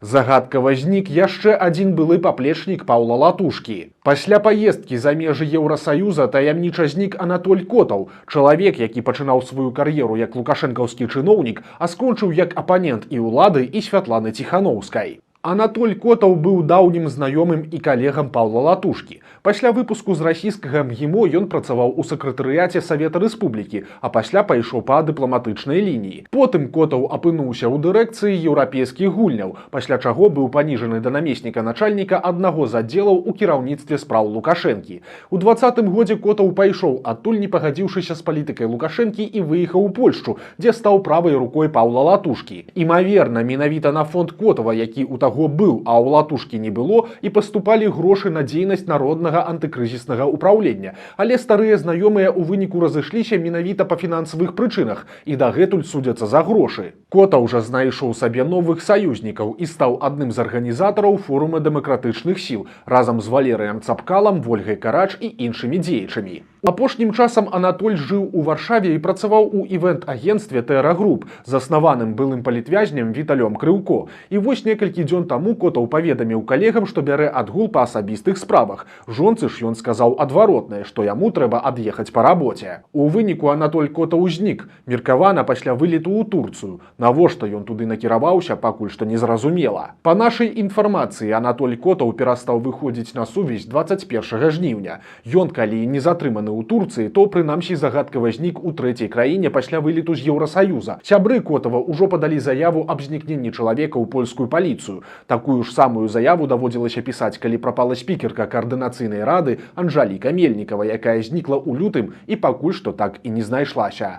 Загадкава знік яшчэ адзін былы паплечнік Паўла Латушкі. Пасля паездкі за межы Еўрасаюза таямніча знік Анатоль Котаў, чалавек, які пачынаў сваю кар'еру як лукашэнкаўскі чыноўнік, а скончыў як апанент і ўлады, і Святланы Ціханаўскай. Анатоль Котаў быў даўнім знаёмым і калегам Паўла Латушкі. Пасля выпуску з расійскага МГИМО ён працаваў у сакратарыяце Савета Рэспублікі, а пасля пайшоў па дыпламатычнай лініі. Потым Котаў апынуўся ў дырэкцыі еўрапейскіх гульняў, пасля чаго быў паніжаны да намесніка начальніка аднаго з аддзелаў у кіраўніцтве спраў Лукашэнкі. У 20-м годзе Котаў пайшоў, адтуль не пагадзіўшыся з палітыкай Лукашэнкі, і выехаў у Польшчу, дзе стаў правай рукой Паўла Латушкі. Імаверна, менавіта на фонд Котава, які ў таго быў, а ў Латушкі не было, і паступалі грошы на дзейнасць народнага антыкрызіснага ўпраўлення. Але старыя знаёмыя ў выніку разышліся менавіта па фінансавых прычынах і дагэтуль судзяцца за грошы. Котаў жа знайшоў сабе новых саюзнікаў і стаў адным з арганізатараў форума дэмакратычных сіл разам з Валерыем Цапкалам, Вольгай Карач і іншымі дзеячамі. Апошнім часам Анатоль жыў у Варшаве і працаваў у івент-агенцтве Тэра Груп, заснаваным былым палітвязнем Віталём Крыўко. І вось некалькі дзён таму Котаў паведаміў калегам, што бярэ адгул па асабістых справах. Жонцы ж ён сказаў адваротнае, што яму трэба ад'ехаць па рабоце. У выніку Анатоль Котаў знік, меркавана пасля вылету ў Турцыю. Навошта ён туды накіраваўся, пакуль што незразумела. Па нашай інфармацыі, Анатоль Котаў перастаў выходзіць на сувязь 21 жніўня. Ён, калі не затрыманы ў Турцыі, то прынамсі загадкава знік у трэцяй краіне пасля вылету з Еўрасаюза. Сябры Котава ўжо падалі заяву аб знікненні чалавека ў польскую паліцыю. Такую ж самую заяву даводзілася пісаць, калі прапала спікерка каардынацыйнай рады Анжаліка Мельнікава, якая знікла ў лютым і пакуль што так і не знайшлася.